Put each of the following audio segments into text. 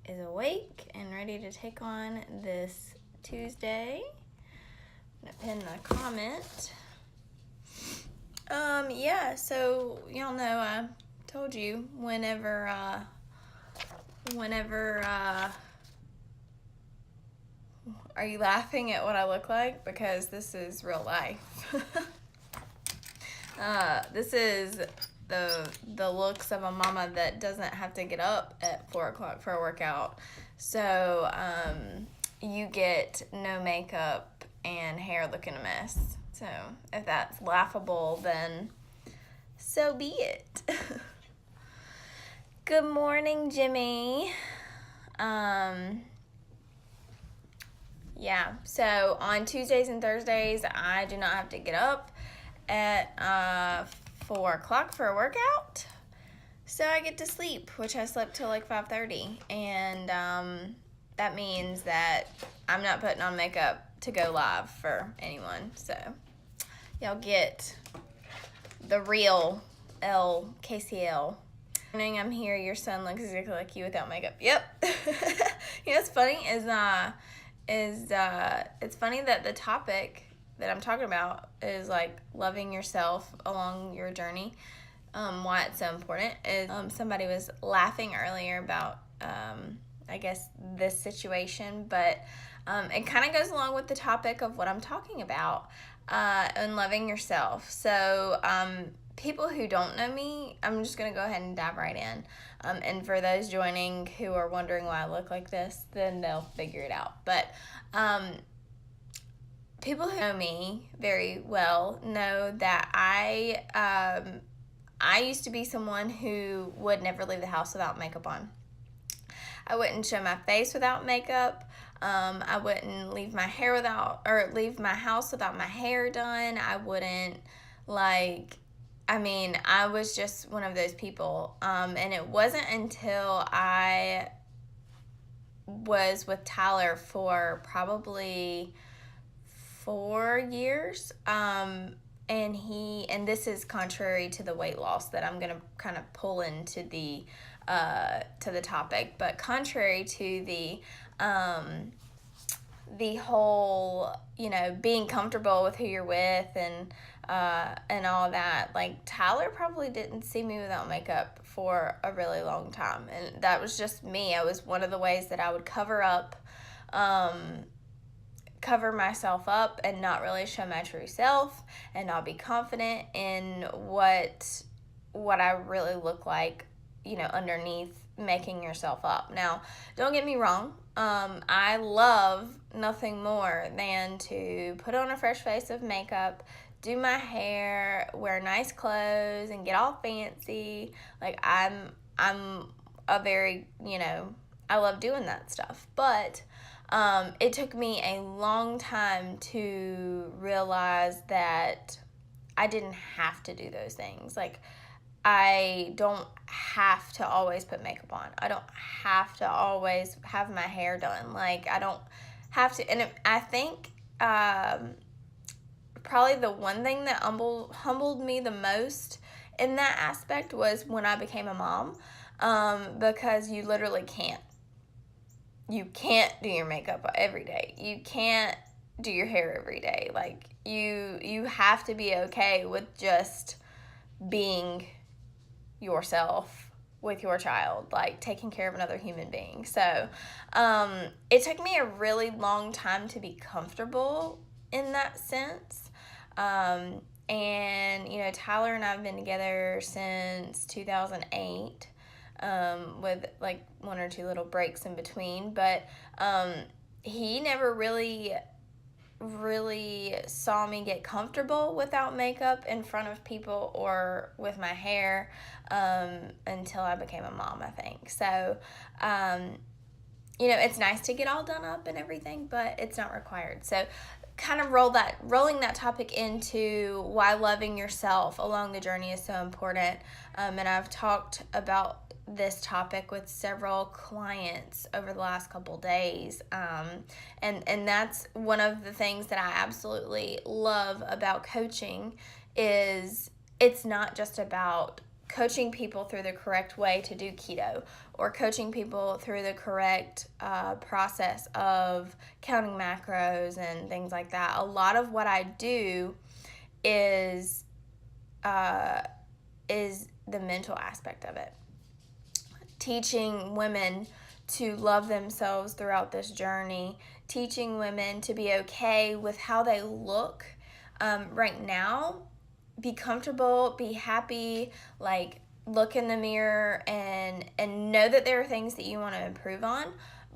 is awake and ready to take on this Tuesday. I'm gonna pin the comment. So y'all know I told you whenever are you laughing at what I look like? Because this is real life. This is the looks of a mama that doesn't have to get up at 4 o'clock for a workout. So you get no makeup and hair looking a mess. So if that's laughable, then so be it. Good morning, Jimmy. So on Tuesdays and Thursdays, I do not have to get up at 4 o'clock for a workout. So I get to sleep, which I slept till like 5:30. And that means that I'm not putting on makeup to go live for anyone. So y'all get the real KCL. Morning, I'm here. Your son looks exactly like you without makeup. Yep. You know what's funny is it's funny that the topic that I'm talking about is like loving yourself along your journey. Why it's so important is somebody was laughing earlier about I guess this situation, but it kind of goes along with the topic of what I'm talking about and loving yourself. So people who don't know me, I'm just going to go ahead and dive right in. And for those joining who are wondering why I look like this, then they'll figure it out. But people who know me very well know that I used to be someone who would never leave the house without makeup on. I wouldn't show my face without makeup. I wouldn't leave my house without my hair done. I wouldn't I was just one of those people. And it wasn't until I was with Tyler for probably 4 years. And this is contrary to the weight loss that I'm gonna kind of pull into the topic, but contrary to the whole, being comfortable with who you're with and all that, like Tyler probably didn't see me without makeup for a really long time, and that was just me. I was one of the ways that I would cover myself up and not really show my true self and not be confident in what I really look like, underneath making yourself up. Now, don't get me wrong. I love nothing more than to put on a fresh face of makeup, do my hair, wear nice clothes, and get all fancy. Like I'm a very, I love doing that stuff. But it took me a long time to realize that I didn't have to do those things. Like, I don't have to always put makeup on. I don't have to always have my hair done. Like, I don't have to. And I think probably the one thing that humbled me the most in that aspect was when I became a mom, because you literally can't. You can't do your makeup every day. You can't do your hair every day. Like, you have to be okay with just being yourself with your child, like taking care of another human being. So it took me a really long time to be comfortable in that sense. And Tyler and I have been together since 2008, with like 1 or 2 little breaks in between, but he never really saw me get comfortable without makeup in front of people or with my hair until I became a mom, I think. So, it's nice to get all done up and everything, but it's not required. So kind of rolling that topic into why loving yourself along the journey is so important. And I've talked about this topic with several clients over the last couple days. And that's one of the things that I absolutely love about coaching is it's not just about coaching people through the correct way to do keto. or coaching people through the correct process of counting macros and things like that. A lot of what I do is the mental aspect of it. Teaching women to love themselves throughout this journey, teaching women to be okay with how they look right now, be comfortable, be happy, like look in the mirror and know that there are things that you want to improve on,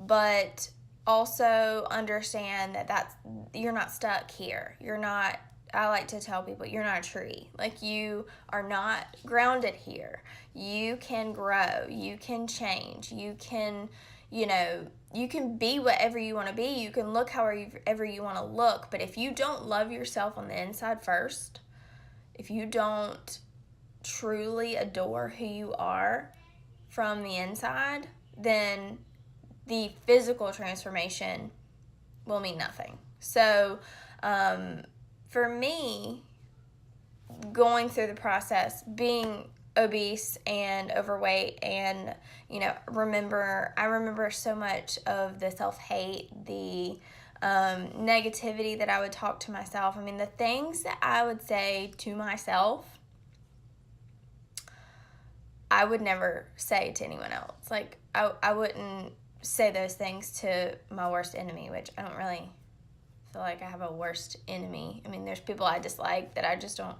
but also understand that you're not stuck here. You're not, I like to tell people, you're not a tree. Like, you are not grounded here. You can grow. You can change. You can, you can be whatever you want to be. You can look however you want to look. But if you don't love yourself on the inside first, if you don't truly adore who you are from the inside, then the physical transformation will mean nothing. So, for me, going through the process, being obese and overweight, and I remember so much of the self-hate, the negativity that I would talk to myself. I mean, the things that I would say to myself, I would never say to anyone else. Like, I wouldn't say those things to my worst enemy, which I don't really feel like I have a worst enemy. I mean, there's people I dislike that I just don't,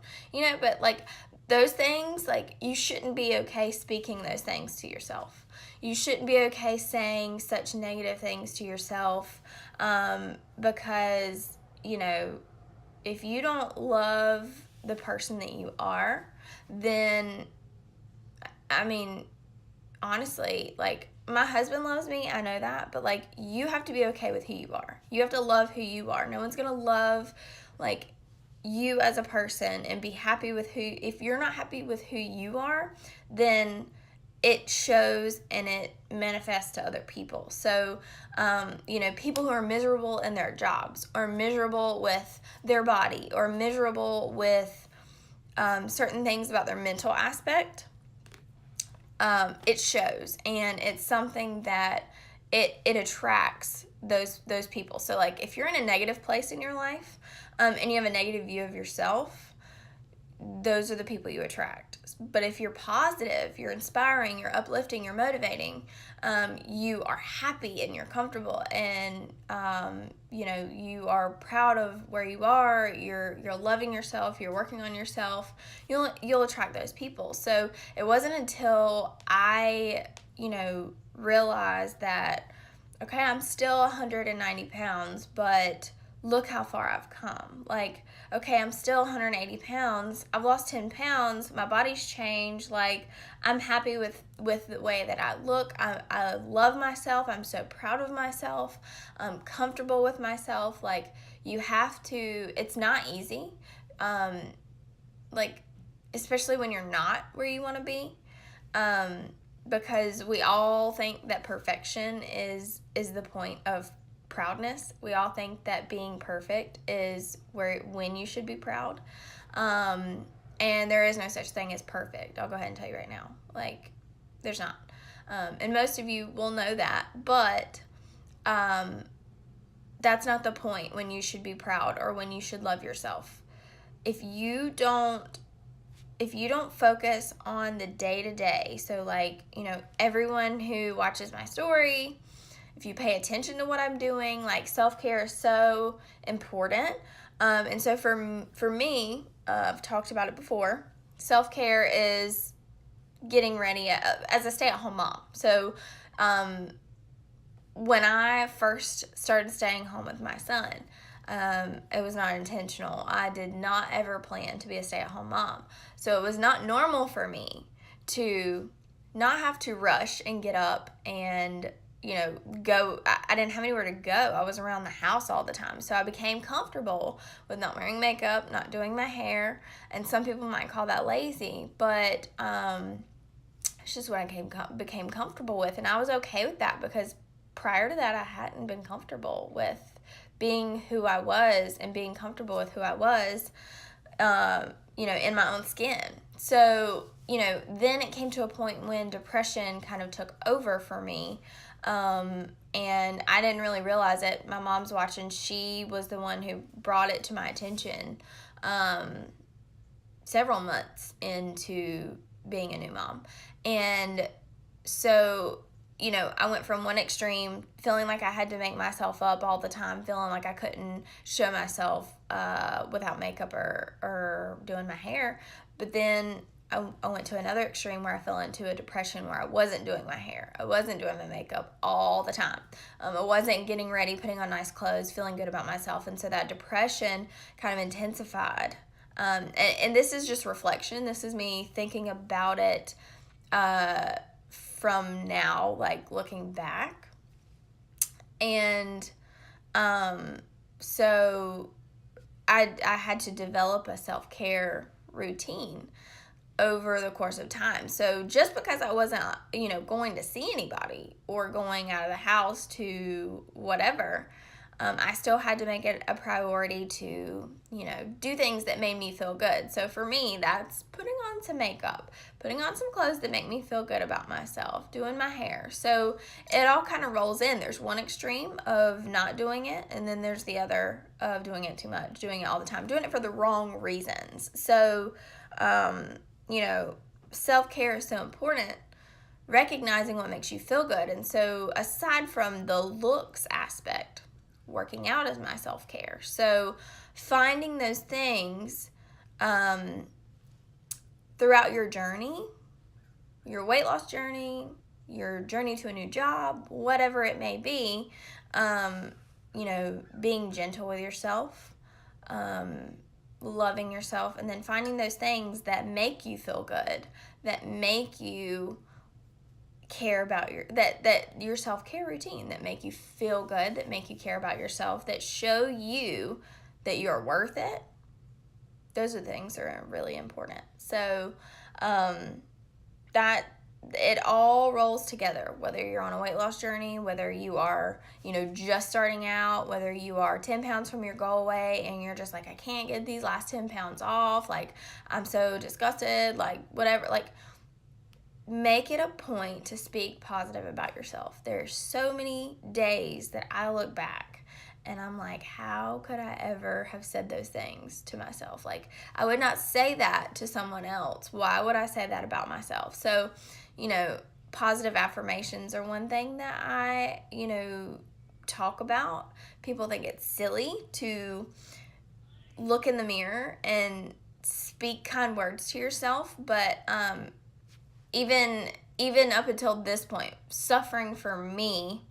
but like those things, like, you shouldn't be okay speaking those things to yourself. You shouldn't be okay saying such negative things to yourself, because, if you don't love the person that you are, then, I mean, honestly, like, my husband loves me, I know that, but like, you have to be okay with who you are. You have to love who you are. No one's gonna love, like, you as a person and be happy with if you're not happy with who you are, then it shows and it manifests to other people. So, people who are miserable in their jobs, or miserable with their body, or miserable with certain things about their mental aspect, it shows, and it's something that it attracts those people. So, like, if you're in a negative place in your life, and you have a negative view of yourself, those are the people you attract. But if you're positive, you're inspiring, you're uplifting, you're motivating, you are happy and you're comfortable, and you are proud of where you are, you're loving yourself, you're working on yourself, you'll attract those people. So it wasn't until I realized that, okay, I'm still 190 pounds, but look how far I've come. Like, okay, I'm still 180 pounds. I've lost 10 pounds. My body's changed. Like, I'm happy with the way that I look. I love myself. I'm so proud of myself. I'm comfortable with myself. Like, you have to, it's not easy. Like, especially when you're not where you want to be. Because we all think that perfection is the point of proudness. We all think that being perfect is when you should be proud. And there is no such thing as perfect. I'll go ahead and tell you right now. Like, there's not. And most of you will know that, but that's not the point when you should be proud or when you should love yourself. If you don't focus on the day-to-day, so like, everyone who watches my story, if you pay attention to what I'm doing, like, self-care is so important. And so for me, I've talked about it before, self-care is getting ready as a stay-at-home mom. So when I first started staying home with my son, it was not intentional. I did not ever plan to be a stay-at-home mom. So it was not normal for me to not have to rush and get up and go. I didn't have anywhere to go. I was around the house all the time. So I became comfortable with not wearing makeup, not doing my hair. And some people might call that lazy, but it's just what I became comfortable with. And I was okay with that, because prior to that, I hadn't been comfortable with being who I was and being comfortable with who I was, in my own skin. So then it came to a point when depression kind of took over for me. And I didn't really realize it. My mom's watching. She was the one who brought it to my attention several months into being a new mom. And so, I went from one extreme, feeling like I had to make myself up all the time, feeling like I couldn't show myself without makeup or doing my hair. But then I went to another extreme where I fell into a depression where I wasn't doing my hair. I wasn't doing my makeup all the time. I wasn't getting ready, putting on nice clothes, feeling good about myself. And so that depression kind of intensified. And this is just reflection. This is me thinking about it from now, like looking back. And so I had to develop a self-care routine over the course of time. So just because I wasn't, going to see anybody or going out of the house to whatever, I still had to make it a priority to, do things that made me feel good. So for me, that's putting on some makeup, putting on some clothes that make me feel good about myself, doing my hair. So it all kind of rolls in. There's one extreme of not doing it, and then there's the other of doing it too much, doing it all the time, doing it for the wrong reasons. So, self-care is so important, recognizing what makes you feel good. And so aside from the looks aspect, working out is my self-care. So finding those things throughout your journey, your weight loss journey, your journey to a new job, whatever it may be, being gentle with yourself, loving yourself, and then finding those things that make you feel good, that make you care about your self-care routine, that make you feel good, that make you care about yourself, that show you that you're worth it. Those are the things that are really important. So that it all rolls together, whether you're on a weight loss journey, whether you are, just starting out, whether you are 10 pounds from your goal weight and you're just like, I can't get these last 10 pounds off. Like, I'm so disgusted, like whatever, like make it a point to speak positive about yourself. There's so many days that I look back and I'm like, how could I ever have said those things to myself? Like, I would not say that to someone else. Why would I say that about myself? So, positive affirmations are one thing that I, talk about. People think it's silly to look in the mirror and speak kind words to yourself, but even up until this point, suffering for me,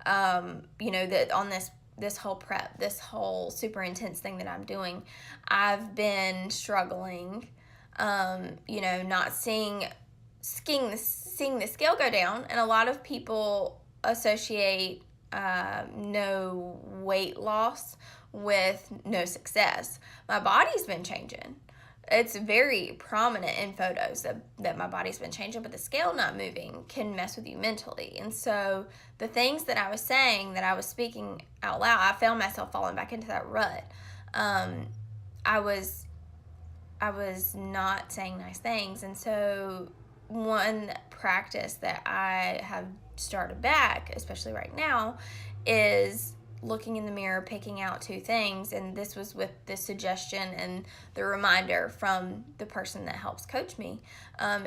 that on this whole prep, this whole super intense thing that I'm doing, I've been struggling, not seeing the scale go down. And a lot of people associate no weight loss with no success. My body's been changing. It's very prominent in photos that my body's been changing, but the scale not moving can mess with you mentally. And so the things that I was saying, that I was speaking out loud, I found myself falling back into that rut. I was not saying nice things. And so one practice that I have started back, especially right now, is looking in the mirror, picking out two things. And this was with the suggestion and the reminder from the person that helps coach me,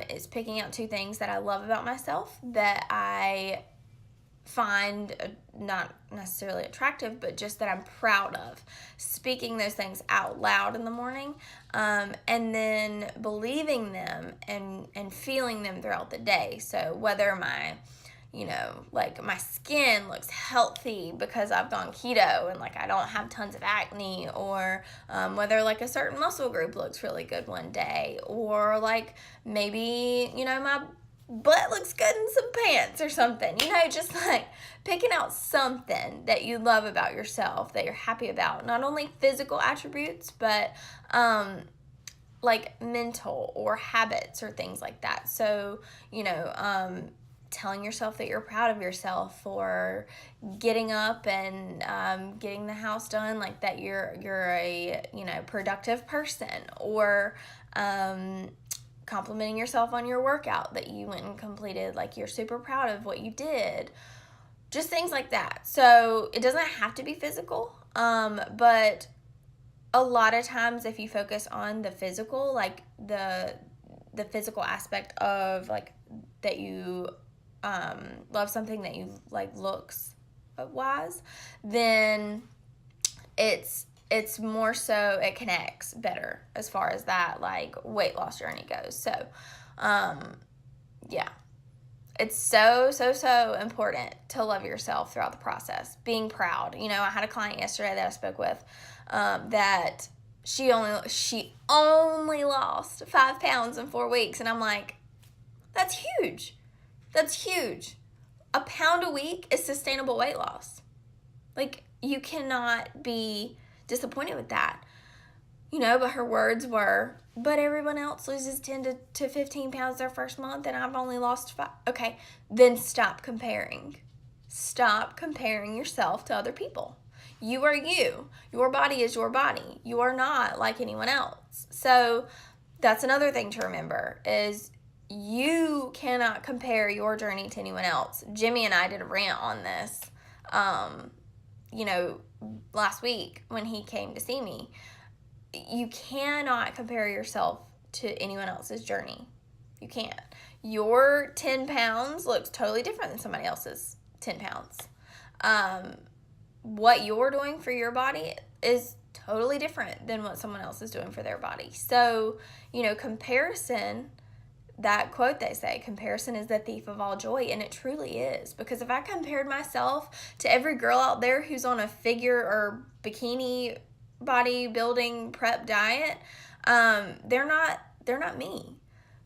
is picking out two things that I love about myself, that I find not necessarily attractive, but just that I'm proud of. Speaking those things out loud in the morning, and then believing them and feeling them throughout the day. So whether my my skin looks healthy because I've gone keto and I don't have tons of acne, or whether a certain muscle group looks really good one day, or maybe my butt looks good in some pants or something, just picking out something that you love about yourself, that you're happy about, not only physical attributes, but mental or habits or things like that. So, telling yourself that you're proud of yourself for getting up and getting the house done, that you're a productive person, or complimenting yourself on your workout that you went and completed, like you're super proud of what you did. Just things like that. So it doesn't have to be physical, but a lot of times if you focus on the physical, like the physical aspect of like that you love something that you like looks wise, then it's more so it connects better as far as that like weight loss journey goes. So yeah, it's so important to love yourself throughout the process. Being proud. You know, I had a client yesterday that I spoke with that she only lost 5 pounds in 4 weeks, and I'm like, that's huge. That's huge. A pound a week is sustainable weight loss. Like, you cannot be disappointed with that. You know, but her words were, but everyone else loses 10 to 15 pounds their first month, and I've only lost 5. Okay, then stop comparing. Stop comparing yourself to other people. You are you. Your body is your body. You are not like anyone else. So that's another thing to remember is you cannot compare your journey to anyone else. Jimmy and I did a rant on this, you know, last week when he came to see me. You cannot compare yourself to anyone else's journey. You can't. Your 10 pounds looks totally different than somebody else's 10 pounds. What you're doing for your body is totally different than what someone else is doing for their body. So, you know, comparison, that quote they say, comparison is the thief of all joy, and it truly is. Because if I compared myself to every girl out there who's on a figure or bikini bodybuilding prep diet, they're not me.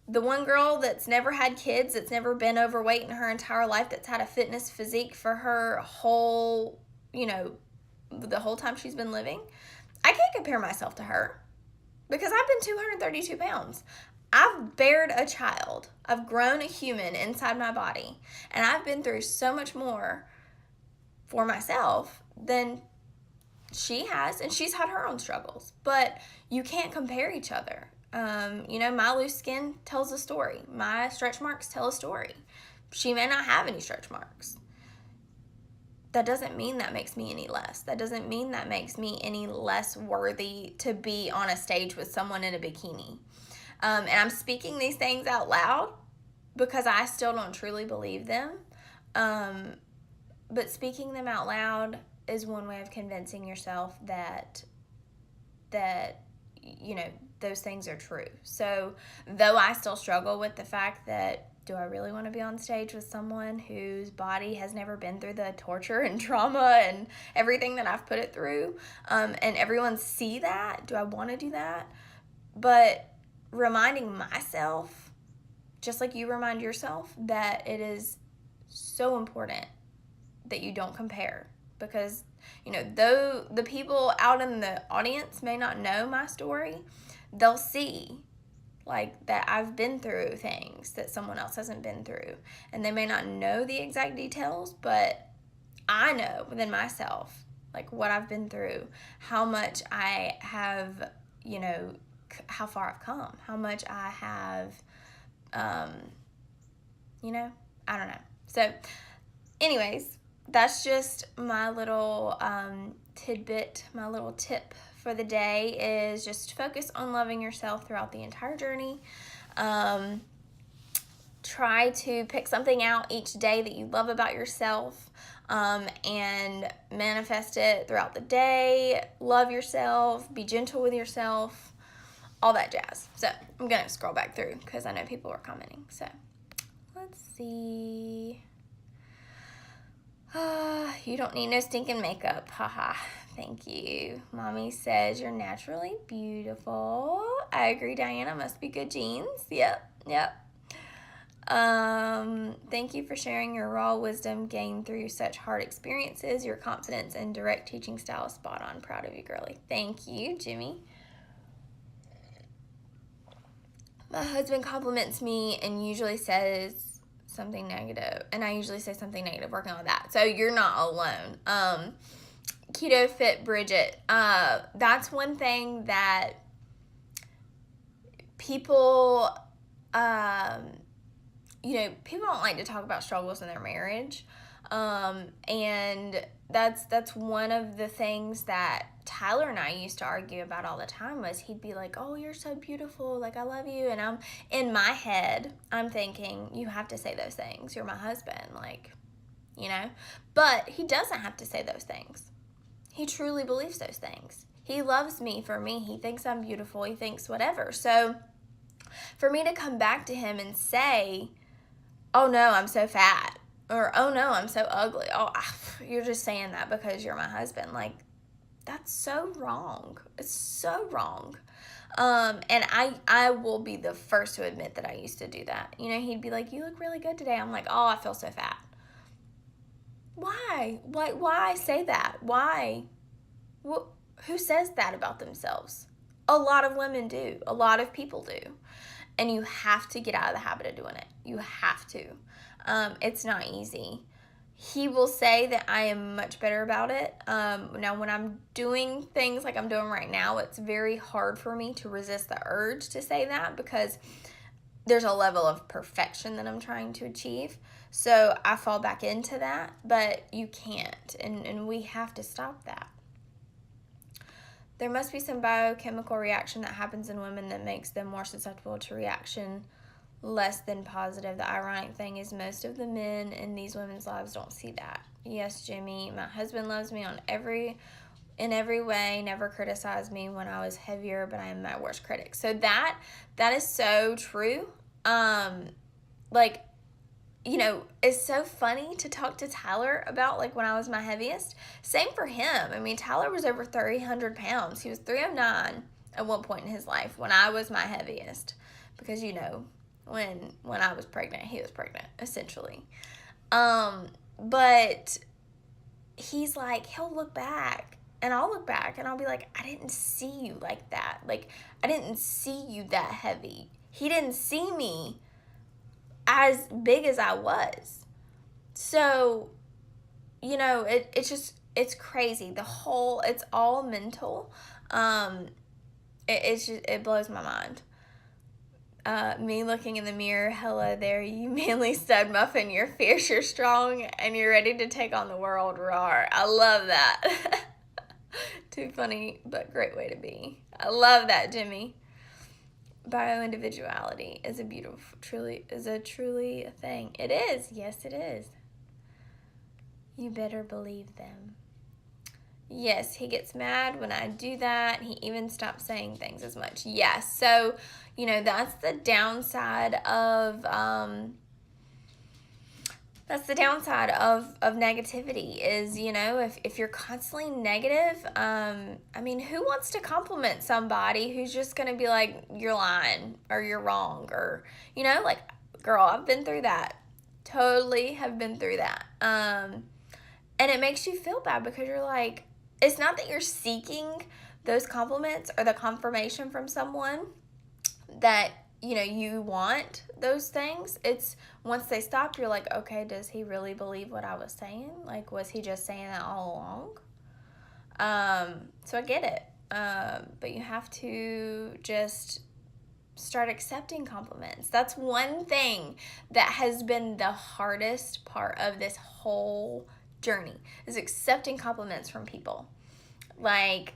The one girl that's never had kids, that's never been overweight in her entire life, that's had a fitness physique for her whole, you know, the whole time she's been living, I can't compare myself to her because I've been 232 pounds. I've bared a child. I've grown a human inside my body, and I've been through so much more for myself than she has, and she's had her own struggles. But you can't compare each other. You know, my loose skin tells a story. My stretch marks tell a story. She may not have any stretch marks. That doesn't mean that makes me any less. That doesn't mean that makes me any less worthy to be on a stage with someone in a bikini. And I'm speaking these things out loud because I still don't truly believe them. But speaking them out loud is one way of convincing yourself that you know, those things are true. So though I still struggle with the fact that, do I really want to be on stage with someone whose body has never been through the torture and trauma and everything that I've put it through, and everyone see that? Do I want to do that? But reminding myself, just like you remind yourself, that it is so important that you don't compare. Because, you know, though the people out in the audience may not know my story, they'll see like that I've been through things that someone else hasn't been through. And they may not know the exact details, but I know within myself like what I've been through, how much I have, you know, how far I've come, how much I have, you know, I don't know. So anyways, that's just my little tidbit, my little tip for the day is just focus on loving yourself throughout the entire journey. Try to pick something out each day that you love about yourself, and manifest it throughout the day. Love yourself, be gentle with yourself, all that jazz. So I'm going to scroll back through because I know people are commenting. So let's see. You don't need no stinking makeup. Haha. Thank you. Mommy says you're naturally beautiful. I agree, Diana. Must be good genes. Yep. Thank you for sharing your raw wisdom gained through such hard experiences. Your confidence and direct teaching style is spot on. Proud of you, girly. Thank you, Jimmy. My husband compliments me and usually says something negative, and I usually say something negative, working on that. So you're not alone. Keto Fit Bridget, that's one thing that people people don't like to talk about struggles in their marriage. And that's one of the things that Tyler and I used to argue about all the time. Was he'd be like, oh, you're so beautiful, like, I love you. And I'm, in my head, I'm thinking, you have to say those things. You're my husband, like, But he doesn't have to say those things. He truly believes those things. He loves me for me. He thinks I'm beautiful. He thinks whatever. So for me to come back to him and say, oh no, I'm so fat, or oh no, I'm so ugly, oh, you're just saying that because you're my husband, like, that's so wrong. It's so wrong. And I will be the first to admit that I used to do that. He'd be like, you look really good today. I'm like, oh, I feel so fat. Why? Why say that? Why? Who says that about themselves? A lot of women do. A lot of people do. And you have to get out of the habit of doing it. You have to. It's not easy. He will say that I am much better about it. Now, when I'm doing things like I'm doing right now, it's very hard for me to resist the urge to say that, because there's a level of perfection that I'm trying to achieve. So I fall back into that, but you can't. And we have to stop that. There must be some biochemical reaction that happens in women that makes them more susceptible to reaction less than positive. The ironic thing is most of the men in these women's lives don't see that. Yes, Jimmy, my husband loves me in every way, never criticized me when I was heavier, but I am my worst critic. So that is so true. It's so funny to talk to Tyler about, like, when I was my heaviest. Same for him. I mean, Tyler was over 300 pounds. He was 309 at one point in his life when I was my heaviest. Because, when I was pregnant, he was pregnant, essentially. But he's like, he'll look back, and I'll look back, and I'll be like, I didn't see you like that. Like, I didn't see you that heavy. He didn't see me as big as I was. So, it's crazy. It's all mental. It blows my mind. Me looking in the mirror, hello there, you manly stud muffin, you're fierce, you're strong, and you're ready to take on the world, roar. I love that. Too funny, but great way to be. I love that, Jimmy. Bio-individuality is truly a thing. It is. Yes, it is. You better believe them. Yes, he gets mad when I do that. He even stops saying things as much. Yes, so, that's the downside of negativity is, if you're constantly negative, who wants to compliment somebody who's just going to be like, you're lying or you're wrong, or, girl, I've been through that. Totally have been through that. And it makes you feel bad because you're like, it's not that you're seeking those compliments or the confirmation from someone that, you want those things. It's once they stop, you're like, okay, does he really believe what I was saying? Like, was he just saying that all along? So I get it. But you have to just start accepting compliments. That's one thing that has been the hardest part of this whole journey, is accepting compliments from people. Like,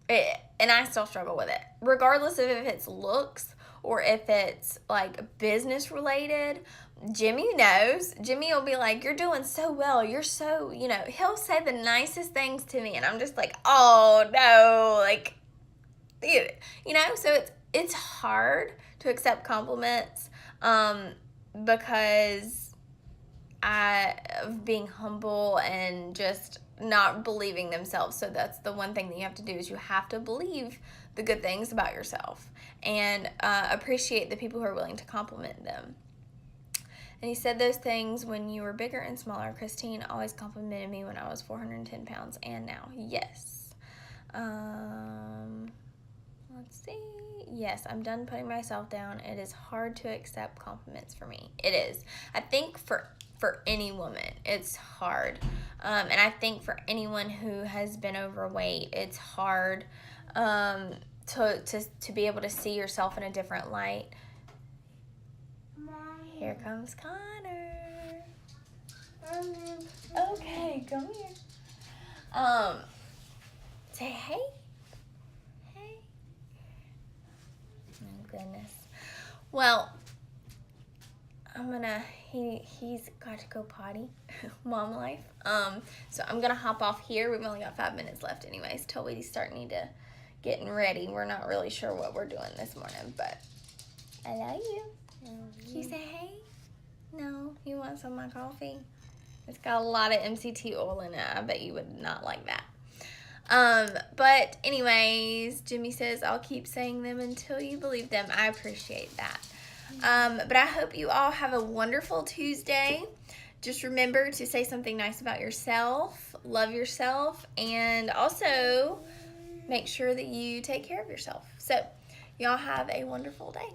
and I still struggle with it, regardless of if it's looks or if it's like business related. Jimmy knows. Jimmy will be like, you're doing so well. You're so, he'll say the nicest things to me. And I'm just like, oh no, like, dude, so it's hard to accept compliments, because of being humble and just not believing themselves. So that's the one thing that you have to do, is you have to believe the good things about yourself and appreciate the people who are willing to compliment them. And he said those things when you were bigger and smaller. Christine always complimented me when I was 410 pounds and now. Yes. Let's see. Yes, I'm done putting myself down. It is hard to accept compliments for me. It is. I think for any woman, it's hard. And I think for anyone who has been overweight, it's hard to be able to see yourself in a different light. Here comes Connor. Okay, come here. Say hey. Hey. Oh goodness. Well, he's got to go potty. Mom life. So I'm gonna hop off here. We've only got 5 minutes left anyways till we start getting ready. We're not really sure what we're doing this morning, but I love you. Can you say hey? No, you want some of my coffee? It's got a lot of MCT oil in it. I bet you would not like that. But anyways, Jimmy says, I'll keep saying them until you believe them. I appreciate that. But I hope you all have a wonderful Tuesday. Just remember to say something nice about yourself, love yourself, and also make sure that you take care of yourself. So y'all have a wonderful day.